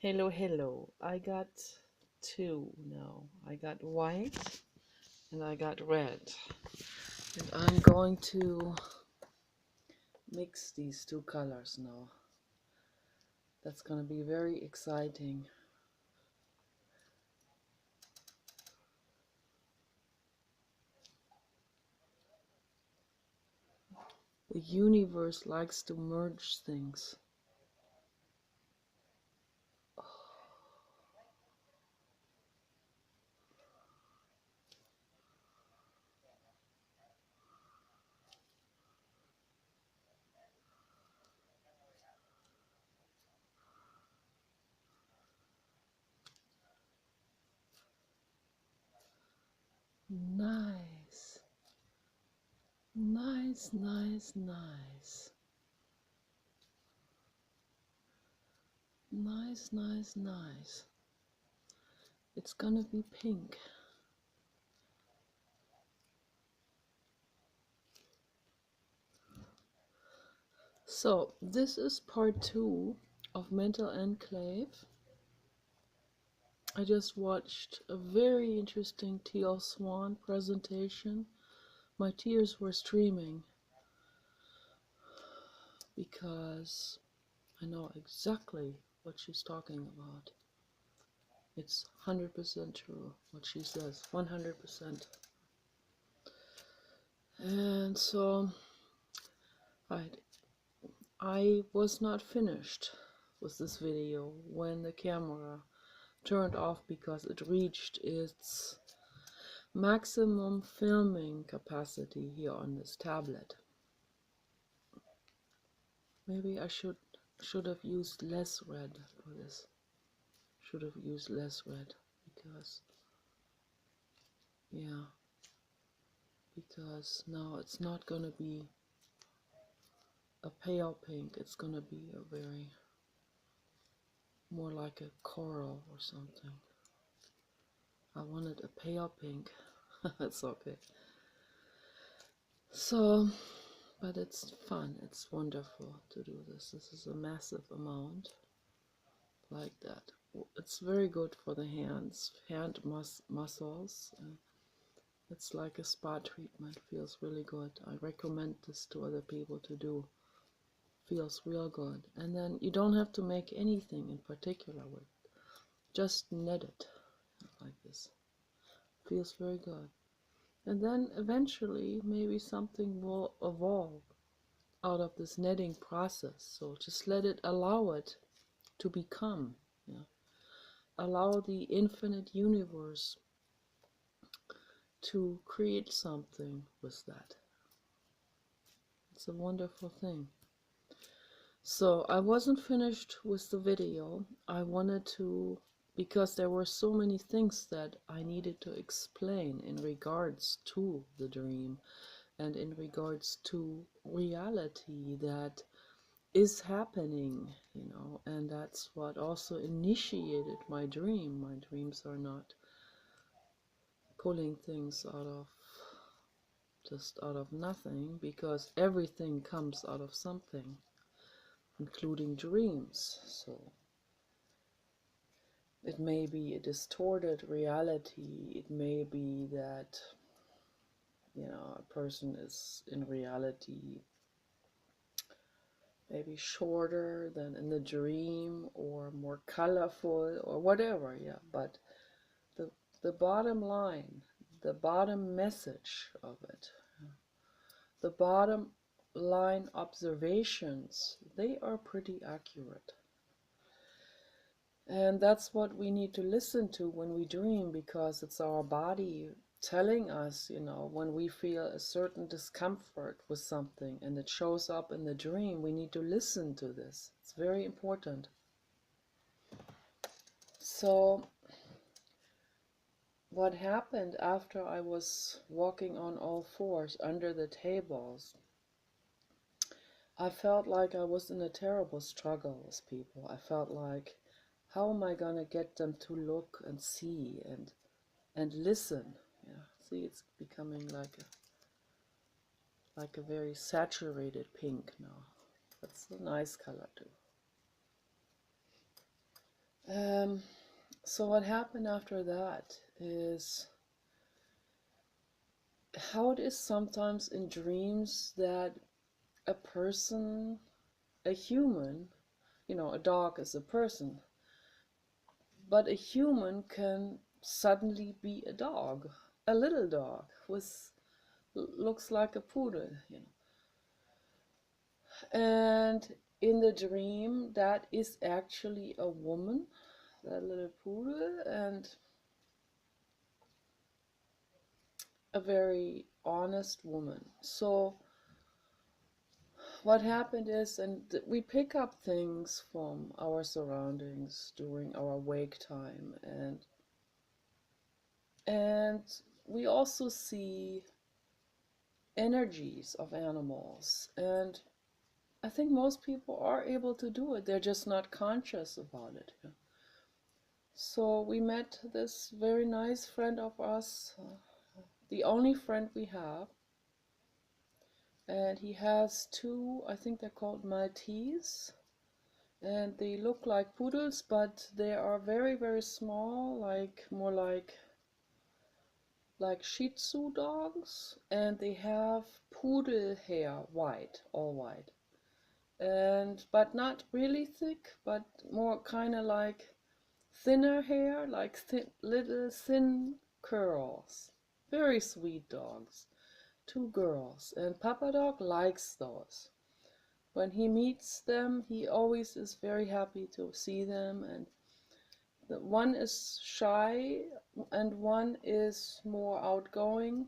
Hello, hello. I got two now. I got white and I got red. And I'm going to mix these two colors now. That's going to be very exciting. The universe likes to merge things. Nice. Nice, nice, nice. Nice, nice, nice. It's gonna be pink. So, this is part 2 of Mental Enclave. I just watched a very interesting T.L. Swan presentation. My tears were streaming because I know exactly what she's talking about. It's 100% true what she says, 100%. And so I was not finished with this video when the camera turned off because it reached its maximum filming capacity here on this tablet. Maybe I should have used less red for this. Should have used less red because now it's not gonna be a pale pink, it's gonna be a very more like a coral or something. I wanted a pale pink. That's okay. So, but it's fun, it's wonderful to do this. This is a massive amount like that. It's very good for the hand muscles. It's like a spa treatment, feels really good. I recommend this to other people to do. Feels real good. And then you don't have to make anything in particular with it. Just net it like this. Feels very good. And then eventually maybe something will evolve out of this netting process. So just allow it to become. Yeah. Allow the infinite universe to create something with that. It's a wonderful thing. So I wasn't finished with the video. I wanted to, because there were so many things that I needed to explain in regards to the dream and in regards to reality that is happening, and that's what also initiated my dream. My dreams are not pulling things just out of nothing, because everything comes out of something, including dreams. So it may be a distorted reality, it may be that a person is in reality maybe shorter than in the dream or more colorful or whatever, but the bottom line, the bottom message of it, the bottom line observations, they are pretty accurate. And that's what we need to listen to when we dream, because it's our body telling us, when we feel a certain discomfort with something and it shows up in the dream, we need to listen to this. It's very important. So what happened after I was walking on all fours under the tables, I felt like I was in a terrible struggle with people. I felt like, how am I going to get them to look and see and listen? Yeah, see, it's becoming like a very saturated pink now. That's a nice color too. Um, so what happened after that is how it is sometimes in dreams that a person, a human, a dog is a person, but a human can suddenly be a dog, a little dog with looks like a poodle. And in the dream, that is actually a woman, that little poodle, and a very honest woman. So what happened is, and we pick up things from our surroundings during our wake time, and we also see energies of animals, and I think most people are able to do it. They're just not conscious about it. So we met this very nice friend of us, the only friend we have, and he has two, I think they're called Maltese, and they look like poodles, but they are very, very small, like more like Shih Tzu dogs, and they have poodle hair, white, all white, and but not really thick, but more kind of like thinner hair, like little thin curls. Very sweet dogs. Two girls, and Papa Dog likes those. When he meets them, he always is very happy to see them, and the one is shy and one is more outgoing.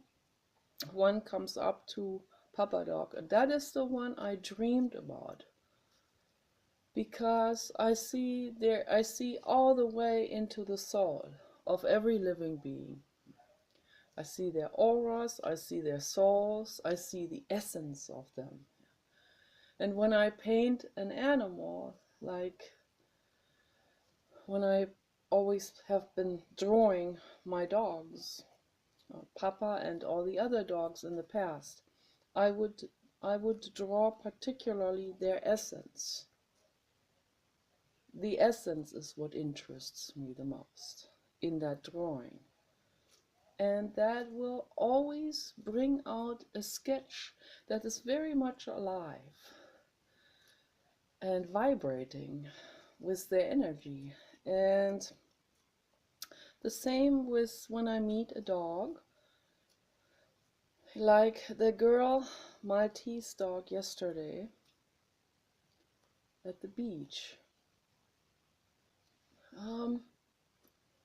One comes up to Papa Dog, and that is the one I dreamed about, because I see all the way into the soul of every living being. I see their auras, I see their souls, I see the essence of them. And when I paint an animal, like when I always have been drawing my dogs, Papa and all the other dogs in the past, I would I would draw particularly their essence. The essence is what interests me the most in that drawing. And that will always bring out a sketch that is very much alive and vibrating with their energy. And the same with when I meet a dog, like the girl Maltese dog yesterday at the beach.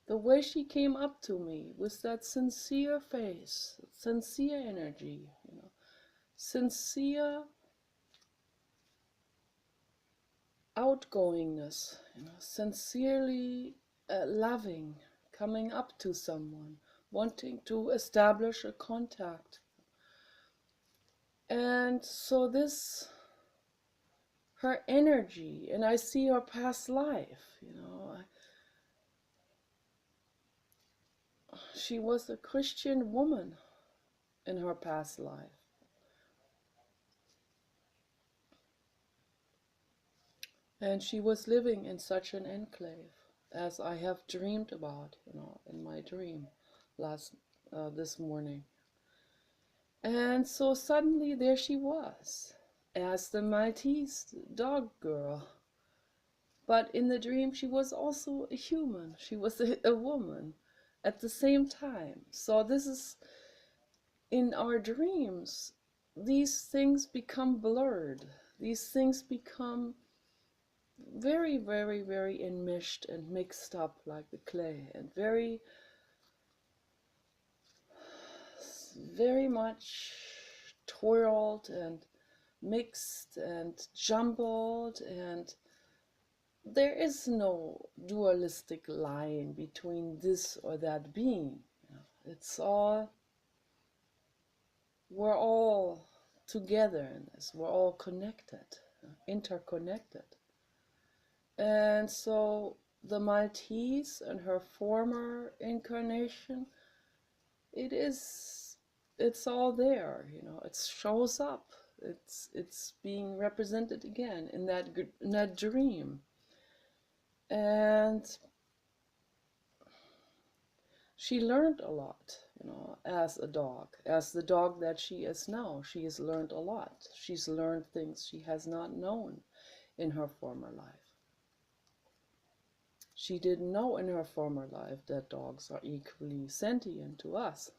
The way she came up to me with that sincere face, sincere energy, sincere outgoingness, sincerely loving, coming up to someone, wanting to establish a contact. And so this, her energy, and I see her past life, she was a Christian woman in her past life. And she was living in such an enclave as I have dreamed about, in my dream this morning. And so suddenly there she was, as the Maltese dog girl. But in the dream she was also a human. She was a woman at the same time. So this is, in our dreams, these things become blurred. These things become very, very, very enmeshed and mixed up like the clay, and very, very much twirled and mixed and jumbled, and there is no dualistic line between this or that being. It's all, we're all together in this, we're all connected, interconnected. And so the Maltese and her former incarnation, it's all there, it shows up, it's being represented again in that dream. And she learned a lot, as a dog, as the dog that she is now. She has learned a lot. She's learned things she has not known in her former life. She didn't know in her former life that dogs are equally sentient to us,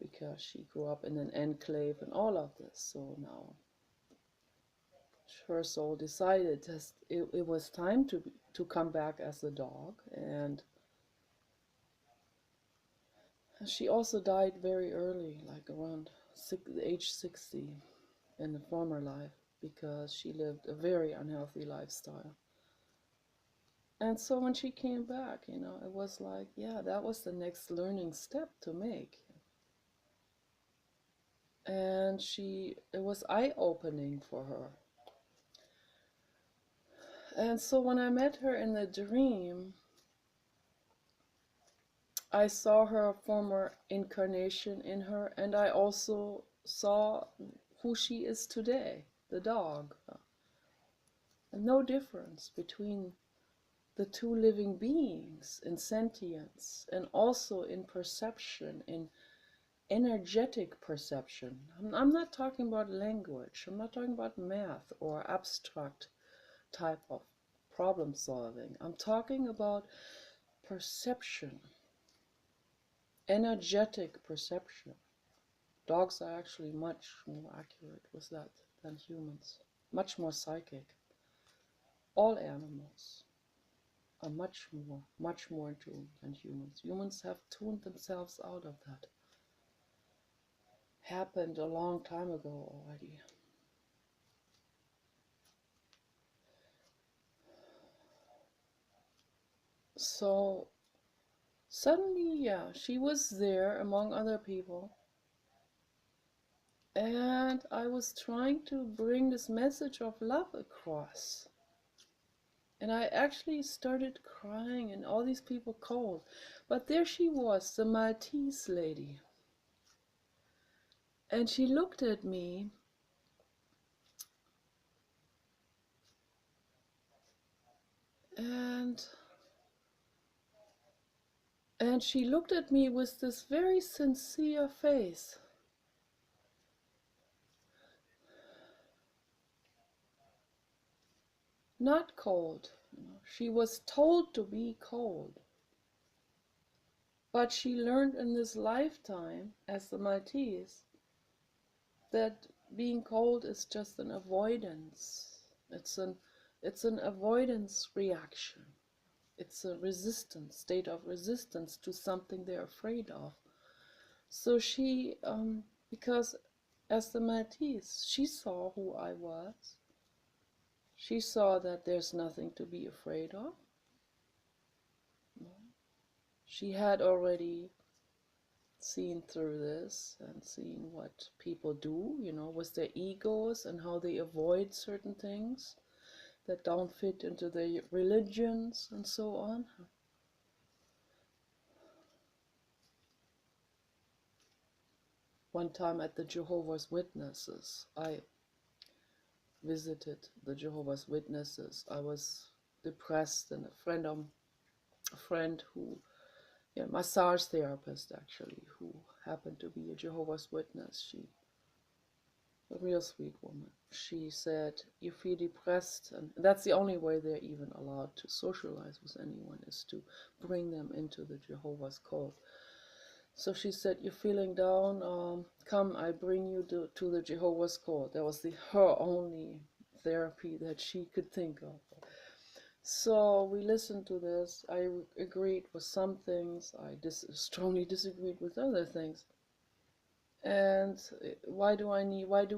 because she grew up in an enclave and all of this. So now her soul decided it was time to come back as a dog. And she also died very early, like around age 60 in the former life, because she lived a very unhealthy lifestyle. And so when she came back, it was like, yeah, that was the next learning step to make. And it was eye-opening for her. And so when I met her in the dream, I saw her former incarnation in her, and I also saw who she is today, the dog. And no difference between the two living beings in sentience and also in perception, in energetic perception. I'm not talking about language, I'm not talking about math or abstract type of problem solving. I'm talking about perception, energetic perception. Dogs are actually much more accurate with that than humans, much more psychic. All animals are much more in tune than humans. Humans have tuned themselves out of that. Happened a long time ago already. So suddenly, yeah, she was there among other people, and I was trying to bring this message of love across. And I actually started crying, and all these people called. But there she was, the Maltese lady. And she looked at me, and she looked at me with this very sincere face. Not cold. She was told to be cold. But she learned in this lifetime, as the Maltese, that being cold is just an avoidance. It's an avoidance reaction. It's a state of resistance to something they're afraid of. So she, because as the Maltese, she saw who I was. She saw that there's nothing to be afraid of. She had already seen through this and seen what people do, with their egos and how they avoid certain things that don't fit into their religions and so on. One time at the Jehovah's Witnesses, I visited the Jehovah's Witnesses. I was depressed, and a friend who, massage therapist actually, who happened to be a Jehovah's Witness. She, a real sweet woman. She said, you feel depressed, and that's the only way they're even allowed to socialize with anyone, is to bring them into the Jehovah's cult. So she said, you're feeling down, come, I bring you to the Jehovah's cult. That was her only therapy that she could think of. So we listened to this. I agreed with some things. I strongly disagreed with other things. And why do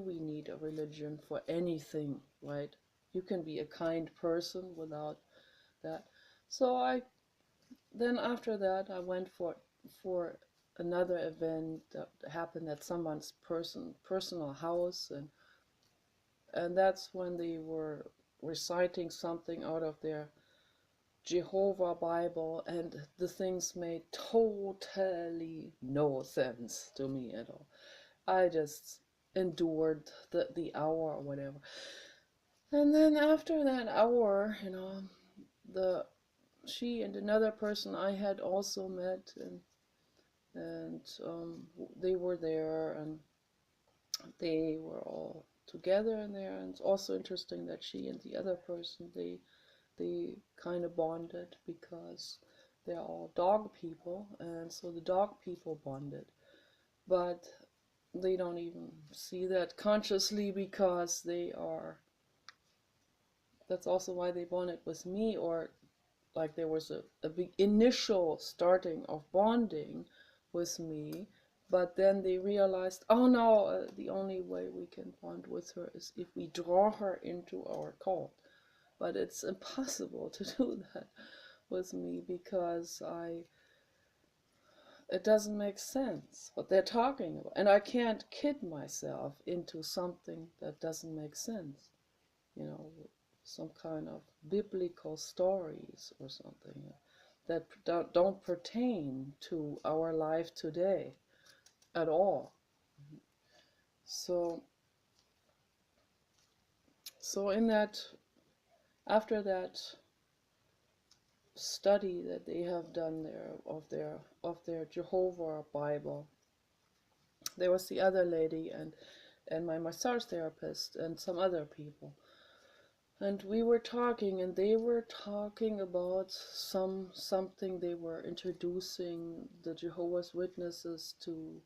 we need a religion for anything, right? You can be a kind person without that. So then after that I went for another event that happened at someone's personal house, and that's when they were reciting something out of their Jehovah Bible, and the things made totally no sense to me at all. I just endured the hour or whatever. And then after that hour, the she and another person I had also met, and they were there, and they were all together in there. And it's also interesting that she and the other person, they kind of bonded because they're all dog people, and so the dog people bonded. But they don't even see that consciously because they are. That's also why they bonded with me, or like there was a big initial starting of bonding with me, but then they realized, oh no, the only way we can bond with her is if we draw her into our cult. But it's impossible to do that with me because it doesn't make sense what they're talking about, and I can't kid myself into something that doesn't make sense, you know, some kind of biblical stories or something that don't pertain to our life today at all. So, so in that, after that study that they have done there of their Jehovah Bible, there was the other lady and my massage therapist and some other people. And we were talking, and they were talking about something they were introducing the Jehovah's Witnesses to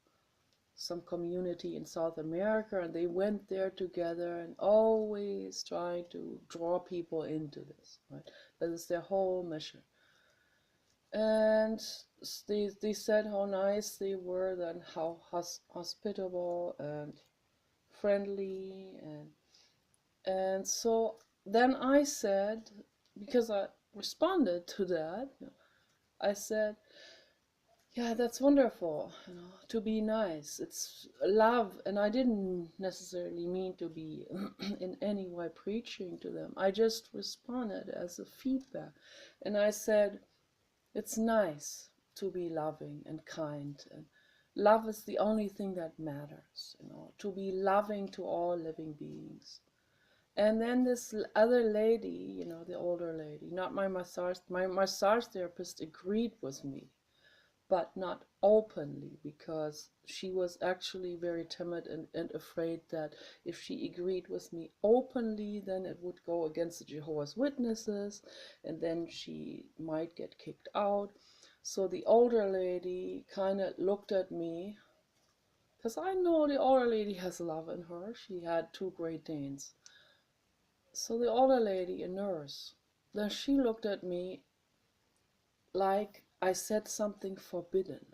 some community in South America, and they went there together and always trying to draw people into this, right? That is their whole mission. And they said how nice they were, and how hospitable and friendly, and so then I said, because I responded to that, I said, yeah, that's wonderful, to be nice. It's love, and I didn't necessarily mean to be in any way preaching to them. I just responded as a feedback, and I said, it's nice to be loving and kind, and love is the only thing that matters, to be loving to all living beings. And then this other lady, the older lady, not my massage therapist agreed with me, but not openly, because she was actually very timid and afraid that if she agreed with me openly, then it would go against the Jehovah's Witnesses, and then she might get kicked out. So the older lady kind of looked at me, because I know the older lady has love in her. She had two Great Danes. So the older lady, a nurse, then she looked at me like I said something forbidden.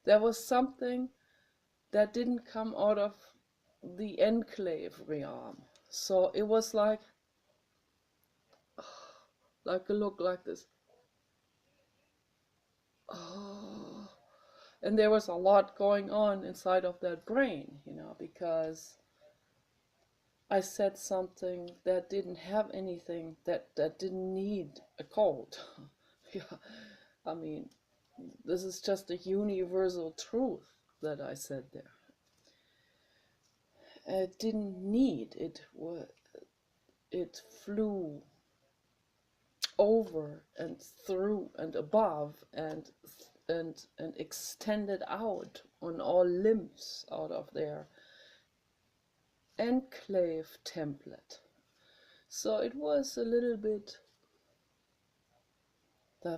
There was something that didn't come out of the Enclave realm. So it was like a look like this. Oh. And there was a lot going on inside of that brain, because I said something that didn't have anything, that didn't need a code. Yeah, I mean, this is just a universal truth that I said there. It didn't need it. It flew over and through and above and extended out on all limbs out of their Enclave template. So it was that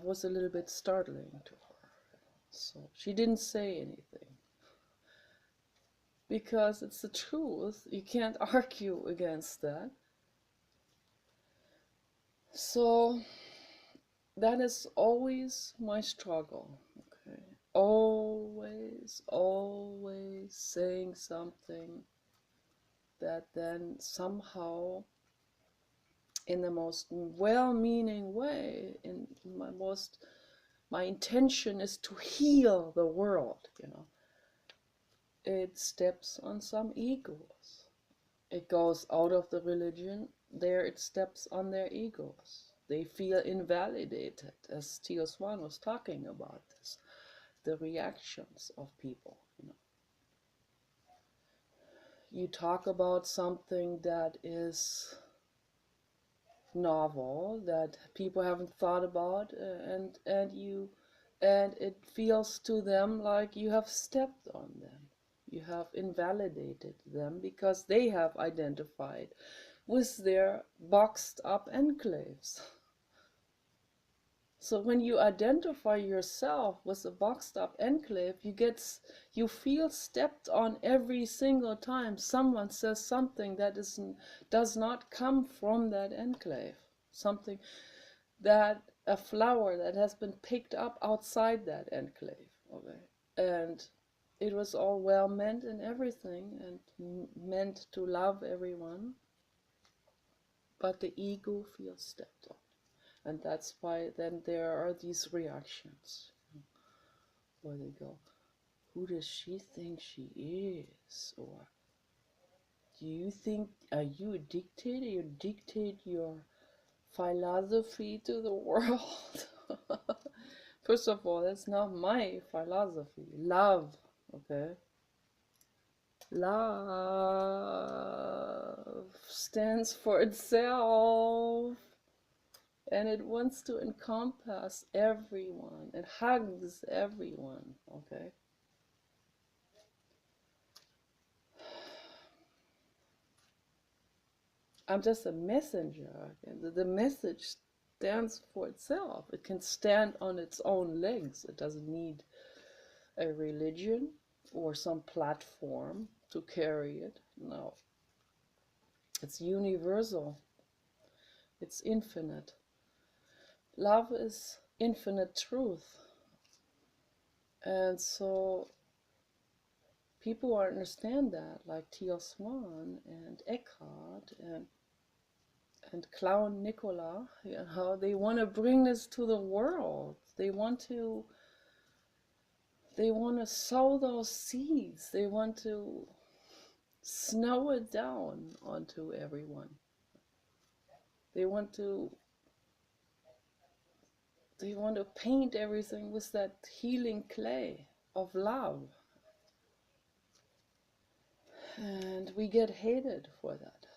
was a little bit startling to her. So she didn't say anything, because it's the truth. You can't argue against that. So that is always my struggle. Okay, always saying something that then somehow, in the most well-meaning way, in my intention is to heal the world, it steps on some egos. It goes out of the religion, there it steps on their egos. They feel invalidated, as Theo Swan was talking about this, the reactions of people. you talk about something that is novel, that people haven't thought about, and it feels to them like you have stepped on them, you have invalidated them because they have identified with their boxed up enclaves. So when you identify yourself with a boxed up enclave, you feel stepped on every single time someone says something that does not come from that enclave. Something that a flower that has been picked up outside that enclave. Okay. And it was all well meant and everything, and meant to love everyone, but the ego feels stepped on. And that's why then there are these reactions where they go, who does she think she is? Or do you think, are you a dictator? You dictate your philosophy to the world? First of all, that's not my philosophy. Love, okay? Love stands for itself. And it wants to encompass everyone. It hugs everyone, okay? I'm just a messenger. The message stands for itself. It can stand on its own legs. It doesn't need a religion or some platform to carry it. No. It's universal. It's infinite. Love is infinite truth. And so people understand that, like T.L. Swan and Eckhart and Clown Nicola, you know, they want to bring this to the world. They want to sow those seeds. They want to snow it down onto everyone. They want to paint everything with that healing clay of love. And we get hated for that.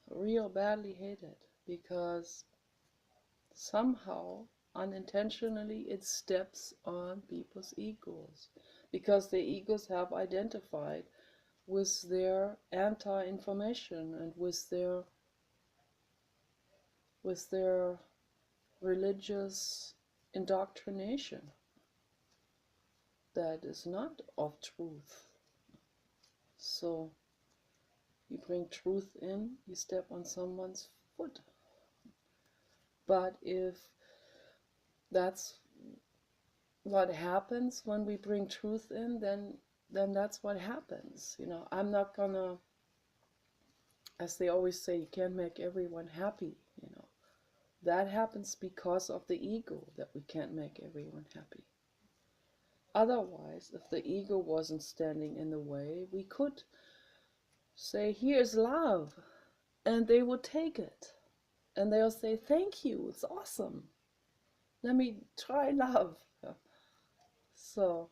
Real badly hated, because somehow unintentionally it steps on people's egos, because their egos have identified with their anti-information and with their religious indoctrination that is not of truth. So you bring truth in, you step on someone's foot. But if that's what happens when we bring truth in, then that's what happens. You know, I'm not gonna, as they always say, you can't make everyone happy, you know. That happens because of the ego, that we can't make everyone happy. Otherwise, if the ego wasn't standing in the way, we could say, here's love, and they would take it. And they'll say, thank you, it's awesome. Let me try love. So,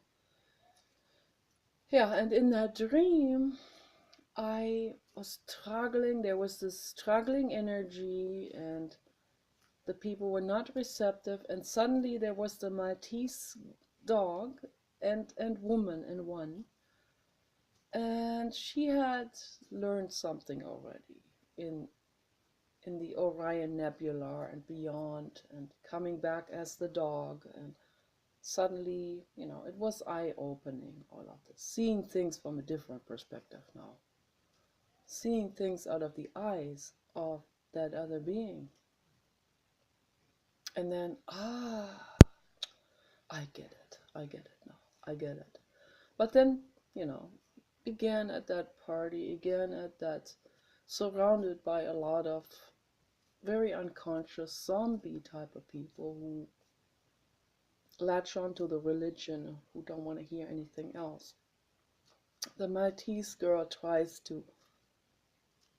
yeah, and in that dream, I was struggling. There was this struggling energy, and the people were not receptive. And suddenly there was the Maltese dog and woman in one. And she had learned something already in the Orion Nebula and beyond, and coming back as the dog. And suddenly, you know, it was eye-opening, all of this. Seeing things from a different perspective now. Seeing things out of the eyes of that other being. And then, I get it. I get it now. I get it. But then, you know, again at that party, again at that, surrounded by a lot of very unconscious zombie type of people who latch onto the religion, who don't want to hear anything else. The Maltese girl tries to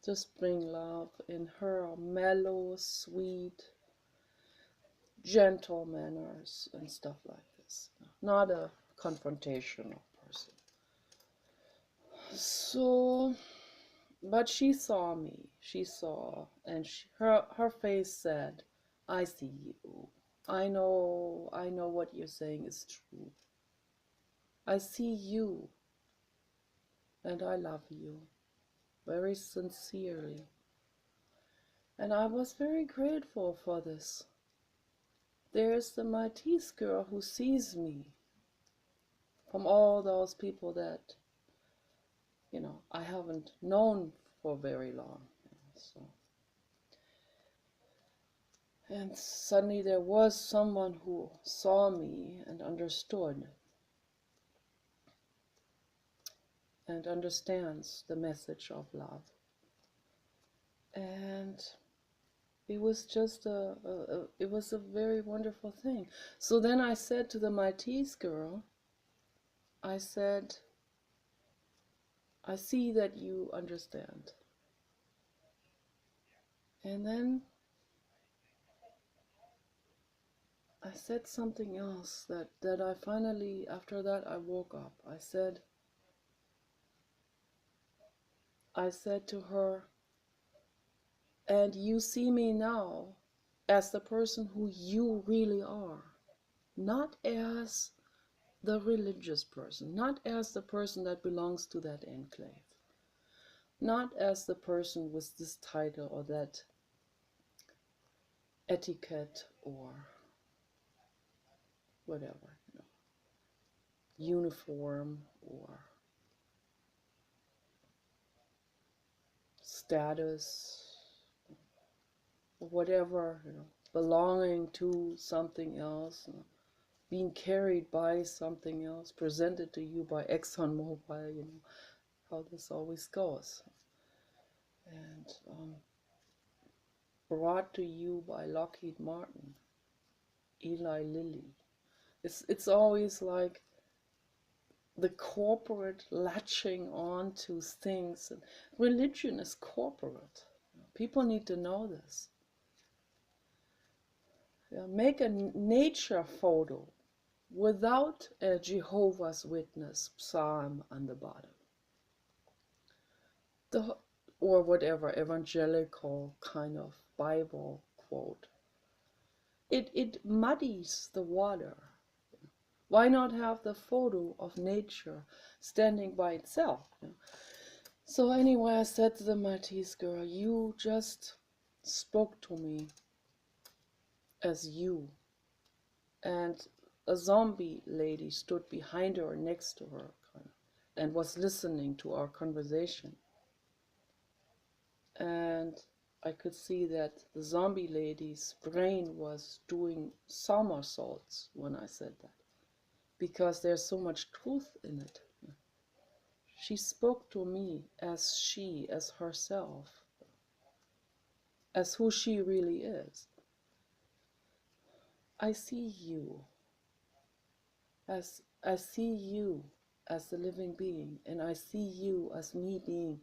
just bring love in her mellow, sweet, gentle manners and stuff like this. Not a confrontational person. So But she saw me. She saw, and her face said, "I see you. I know what you're saying is true. I see you, and I love you very sincerely." And I was very grateful for this. There's the Maltese girl who sees me from all those people that, I haven't known for very long. So, and suddenly there was someone who saw me and understood and understands the message of love. And it was just it was a very wonderful thing. So then I said to the Maltese girl, I said, "I see that you understand." And then I said something else that I finally, after that, I woke up. I said to her, "And you see me now as the person who you really are, not as the religious person, not as the person that belongs to that enclave, not as the person with this title or that etiquette or whatever, uniform or status, or whatever, belonging to something else, being carried by something else, presented to you by ExxonMobil, how this always goes, and brought to you by Lockheed Martin, Eli Lilly. It's always like the corporate latching on to things. And religion is corporate. People need to know this. Yeah, make a nature photo without a Jehovah's Witness psalm on the bottom. Or whatever evangelical kind of Bible quote. It muddies the water. Why not have the photo of nature standing by itself? So anyway, I said to the Maltese girl, "You just spoke to me as you." And a zombie lady stood behind her, next to her, and was listening to our conversation. And I could see that the zombie lady's brain was doing somersaults when I said that, because there's so much truth in it. She spoke to me as herself, as who she really is. I see you I see you as the living being, and I see you as me being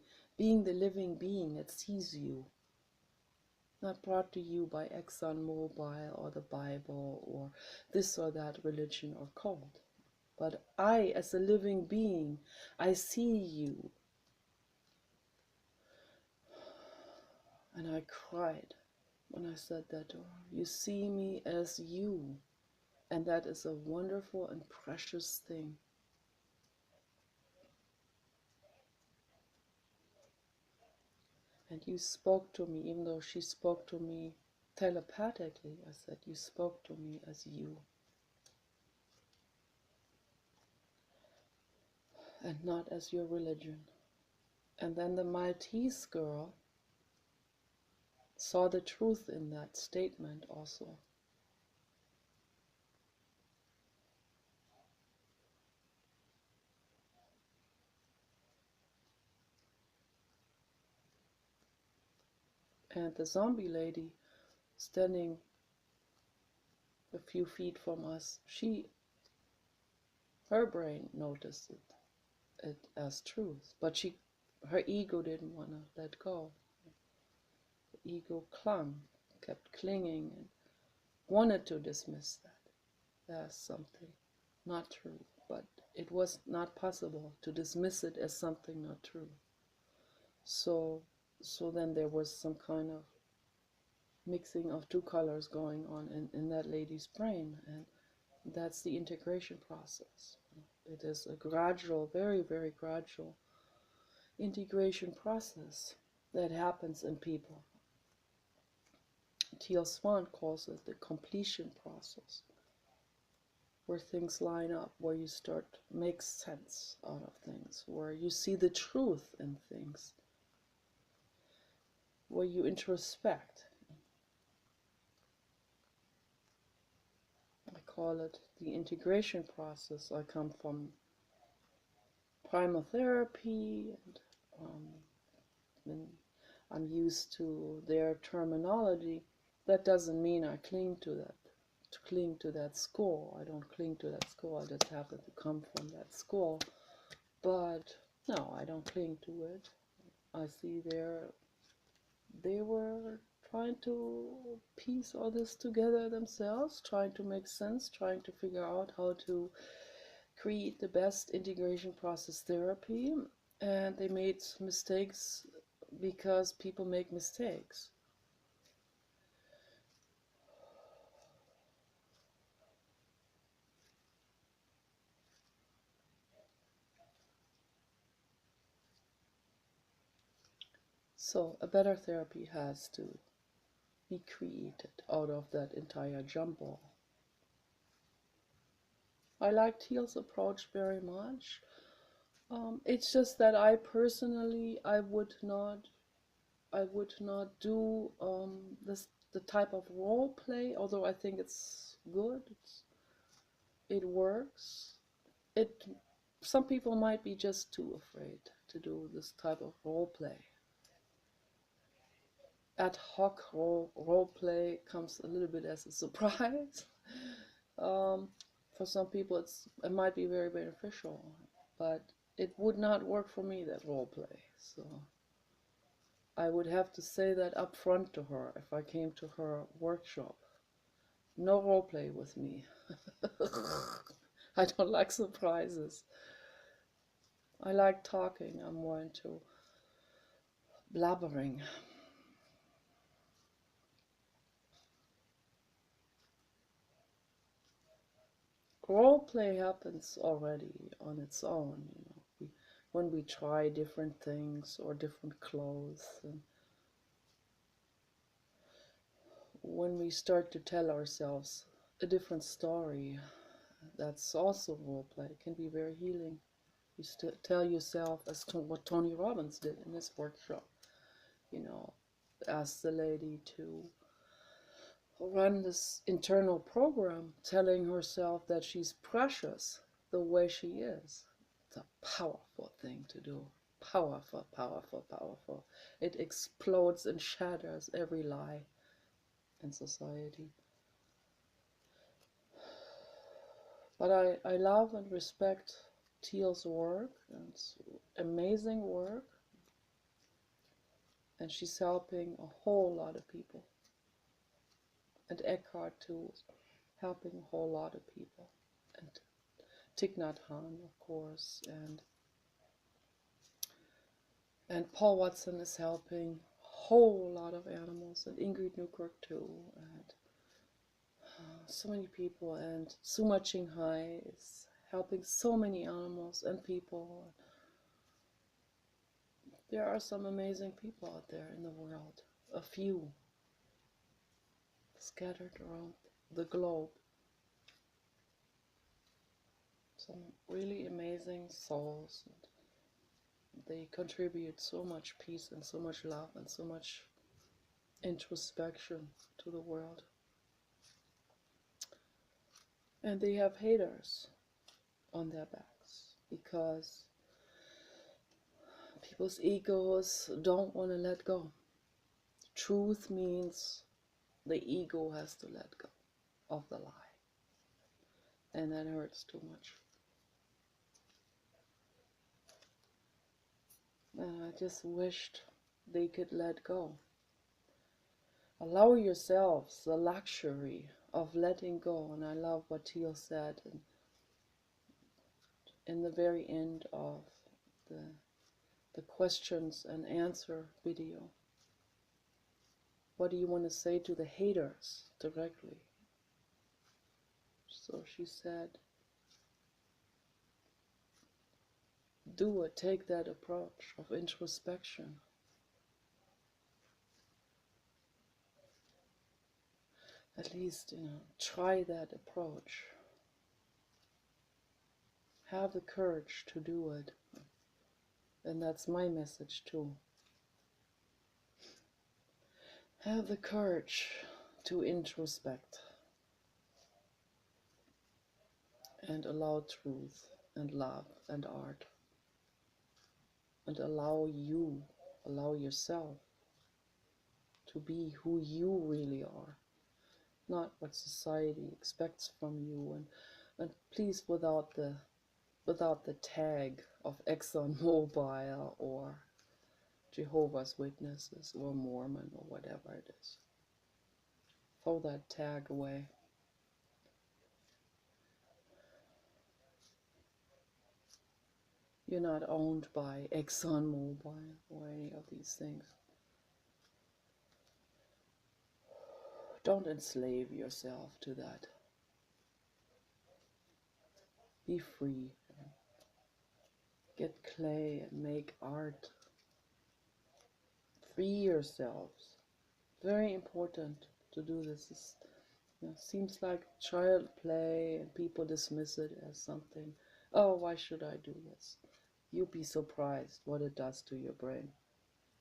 the living being that sees you, not brought to you by ExxonMobil or the Bible or this or that religion or cult. But I, as a living being, I see you. And I cried when I said that to her. You see me as you. And that is a wonderful and precious thing. And you spoke to me, even though she spoke to me telepathically. I said, you spoke to me as you. And not as your religion. And then the Maltese girl saw the truth in that statement also. And the zombie lady standing a few feet from us, her brain noticed it as truth, but her ego didn't want to let go. The ego kept clinging, and wanted to dismiss that as something not true, but it was not possible to dismiss it as something not true. So then there was some kind of mixing of two colors going on in that lady's brain, and that's the integration process. It is a gradual, very, very gradual integration process that happens in people. Teal Swan calls it the completion process, where things line up, where you start to make sense out of things, where you see the truth in things, where you introspect. I call it the integration process. I come from primal therapy, and I'm used to their terminology. That doesn't mean I cling to that school. I don't cling to that school. I just happen to come from that school. But no, I don't cling to it. I see they were trying to piece all this together themselves, trying to make sense, trying to figure out how to create the best integration process therapy, and they made mistakes because people make mistakes. So a better therapy has to be created out of that entire jumble. I like Teal's approach very much. It's just that I personally, I would not do the type of role play, although I think it's good. It works. It Some people might be just too afraid to do this type of role play. Ad hoc role play comes a little bit as a surprise. For some people, it might be very beneficial, but it would not work for me, that role play. So I would have to say that up front to her if I came to her workshop. No role play with me. I don't like surprises. I like talking. I'm more into blabbering. Role play happens already on its own, when we try different things or different clothes, and when we start to tell ourselves a different story. That's also role play. It can be very healing. You tell yourself, as what Tony Robbins did in his workshop, ask the lady to run this internal program, telling herself that she's precious the way she is. It's a powerful thing to do. Powerful, powerful, powerful. It explodes and shatters every lie in society. But I love and respect Teal's work. It's amazing work. And she's helping a whole lot of people. And Eckhart too, helping a whole lot of people. And Thich Nhat Hanh, of course, and Paul Watson is helping a whole lot of animals, and Ingrid Newkirk too, and so many people, and Suma Qinghai is helping so many animals and people. There are some amazing people out there in the world, a few scattered around the globe. Some really amazing souls. And they contribute so much peace and so much love and so much introspection to the world. And they have haters on their backs because people's egos don't want to let go. Truth means the ego has to let go of the lie. And that hurts too much. And I just wished they could let go. Allow yourselves the luxury of letting go. And I love what Teal said in the very end of the the questions and answer video. What do you want to say to the haters directly? So she said, do it, take that approach of introspection. At least, try that approach. Have the courage to do it. And that's my message too. Have the courage to introspect and allow truth and love and art. And allow yourself to be who you really are, not what society expects from you. And please, without the tag of ExxonMobil or Jehovah's Witnesses or Mormon or whatever it is. Throw that tag away. You're not owned by ExxonMobil or any of these things. Don't enslave yourself to that. Be free. Get clay and make art. Free yourselves. Very important to do this. Seems like child play and people dismiss it as something. Oh, why should I do this? You'll be surprised what it does to your brain.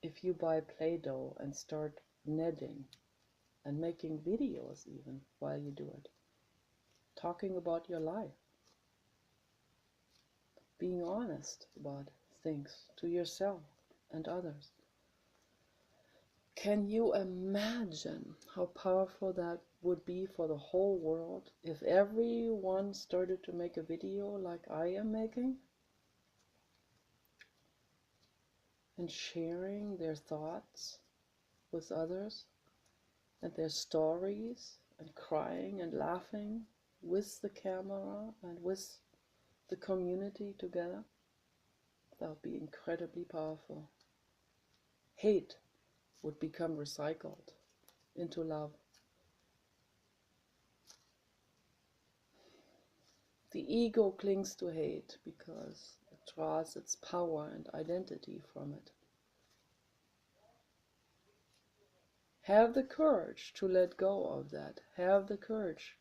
If you buy Play-Doh and start knitting and making videos even while you do it, talking about your life, being honest about things to yourself and others. Can you imagine how powerful that would be for the whole world if everyone started to make a video like I am making and sharing their thoughts with others and their stories and crying and laughing with the camera and with the community together? That would be incredibly powerful. Hate would become recycled into love. The ego clings to hate because it draws its power and identity from it. Have the courage to let go of that. Have the courage.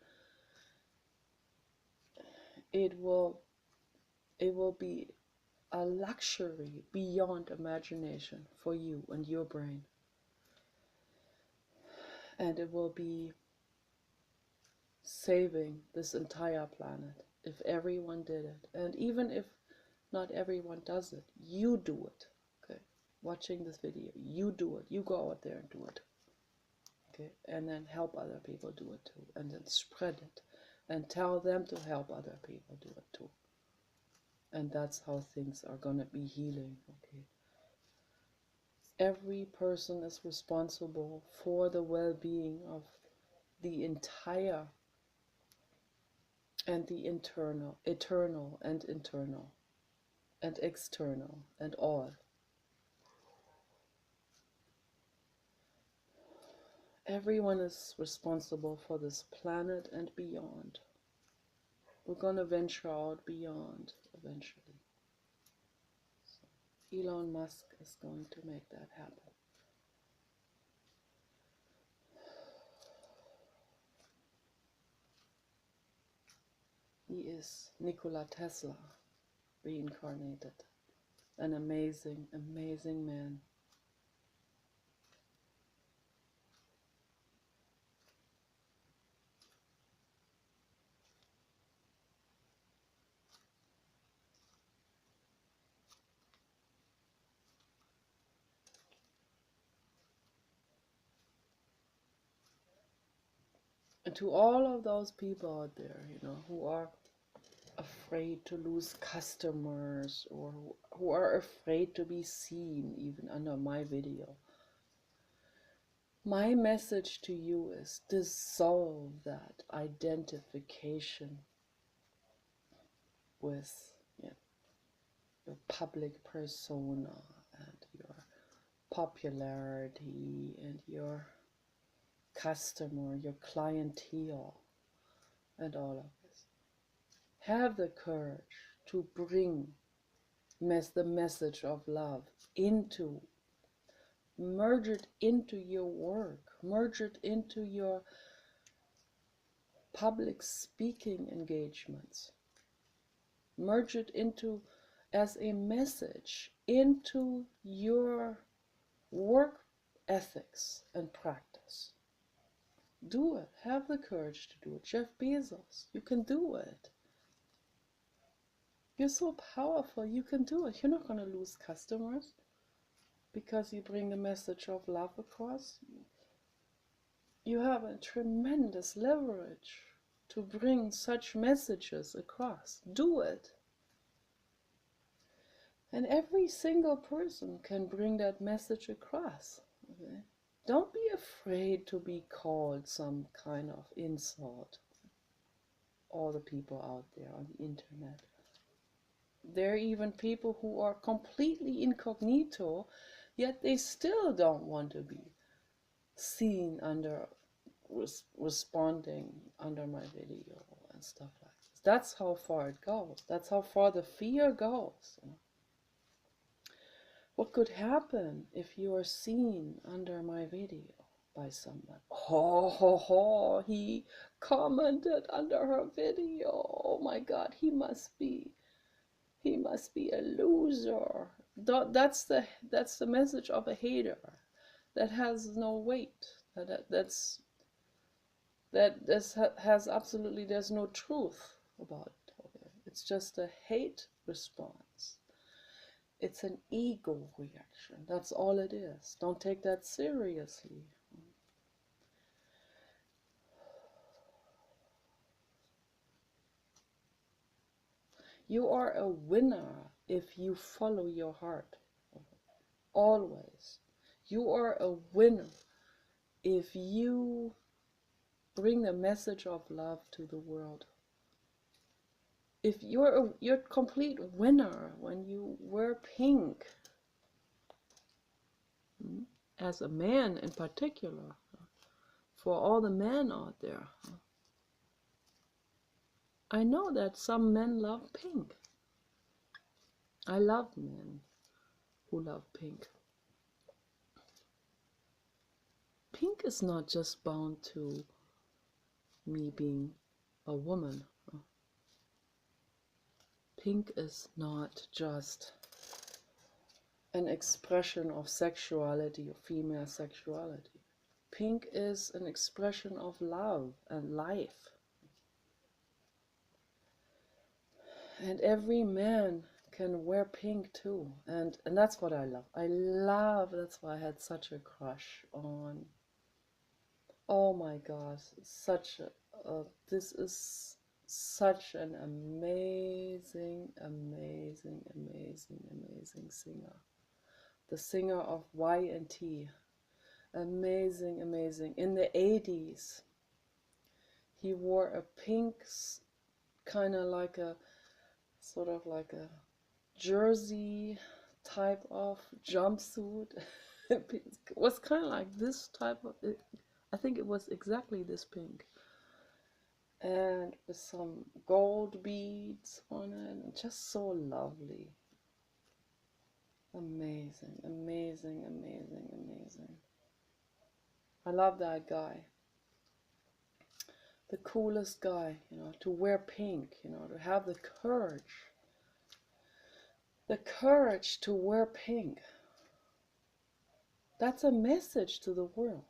It will be a luxury beyond imagination for you and your brain. And it will be saving this entire planet if everyone did it. And even if not everyone does it, you do it. Okay, watching this video, you do it. You go out there and do it. Okay, and then help other people do it too, and then spread it and tell them to help other people do it too. And that's how things are gonna be healing. Okay, every person is responsible for the well-being of the entire and the eternal and internal and external and all. Everyone is responsible for this planet and beyond. We're going to venture out beyond eventually. So Elon Musk is going to make that happen. He is Nikola Tesla reincarnated. An amazing, amazing man. And to all of those people out there, who are afraid to lose customers or who are afraid to be seen even under my video, my message to you is dissolve that identification with your public persona popularity and your customer, your clientele, and all of this. Have the courage to bring the message of love into, merge it into your work, merge it into your public speaking engagements, merge it into as a message into your work ethics and practice. Do it. Have the courage to do it. Jeff Bezos, you can do it. You're so powerful, you can do it. You're not going to lose customers because you bring the message of love across. You have a tremendous leverage to bring such messages across. Do it. And every single person can bring that message across. Okay? Don't be afraid to be called some kind of insult. All the people out there on the internet. There are even people who are completely incognito, yet they still don't want to be seen under responding under my video and stuff like this. That's how far it goes. That's how far the fear goes. What could happen if you are seen under my video by someone? Oh, he commented under her video. Oh my God, he must be a loser. That's the message of a hater. That has no weight. Has absolutely, there's no truth about it. Okay? It's just a hate response. It's an ego reaction. That's all it is. Don't take that seriously. You are a winner if you follow your heart. Always. You are a winner if you bring the message of love to the world. If you're a complete winner when you wear pink, as a man in particular, for all the men out there. I know that some men love pink. I love men who love pink. Pink is not just bound to me being a woman. Pink is not just an expression of sexuality or female sexuality. Pink is an expression of love and life. And every man can wear pink too. And that's what I love. That's why I had such a crush on, oh my gosh, this is such an amazing singer. The singer of Y&T. Amazing. In the 80s, he wore a pink, kind of like a, sort of like a jersey type of jumpsuit. It was kind of like this type of, I think it was exactly this pink. And with some gold beads on it, and just so lovely. Amazing. I love that guy. The coolest guy, to wear pink, to have the courage to wear pink. That's a message to the world.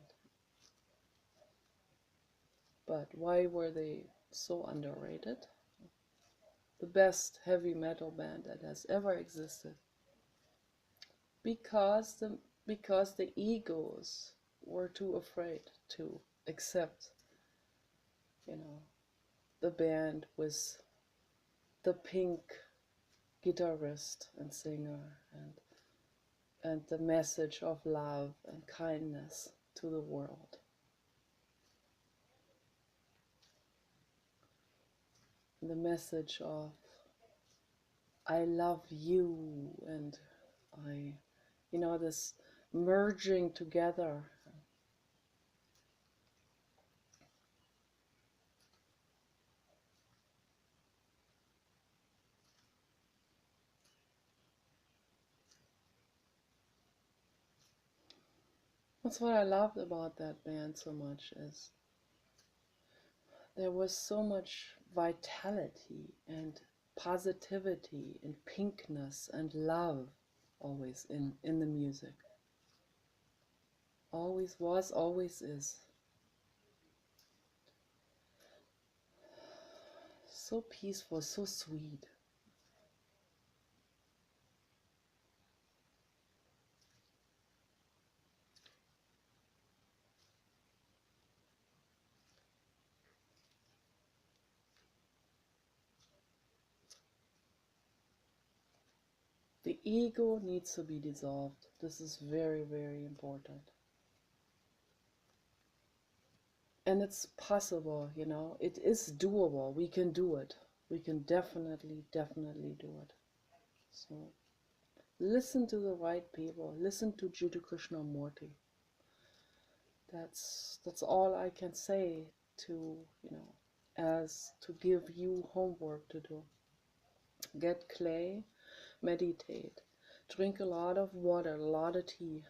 But why were they so underrated? The best heavy metal band that has ever existed. Because the egos were too afraid to accept, the band with the pink guitarist and singer and the message of love and kindness to the world. The message of I love you, and this merging together. That's what I loved about that band so much, is there was so much vitality and positivity and pinkness and love always in the music. Always was, always is. So peaceful, so sweet. The ego needs to be dissolved. This is very, very important. And it's possible, you know, it is doable. We can do it. We can definitely, definitely do it. So listen to the right people. Listen to Jiddu Krishnamurti. That's all I can say to, you know, as to give you homework to do. Get clay, meditate, drink a lot of water, a lot of tea,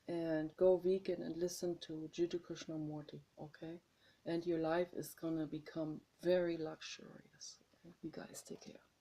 and go vegan and listen to Jiddu Krishnamurti, okay? And your life is gonna become very luxurious. Okay? You guys take care.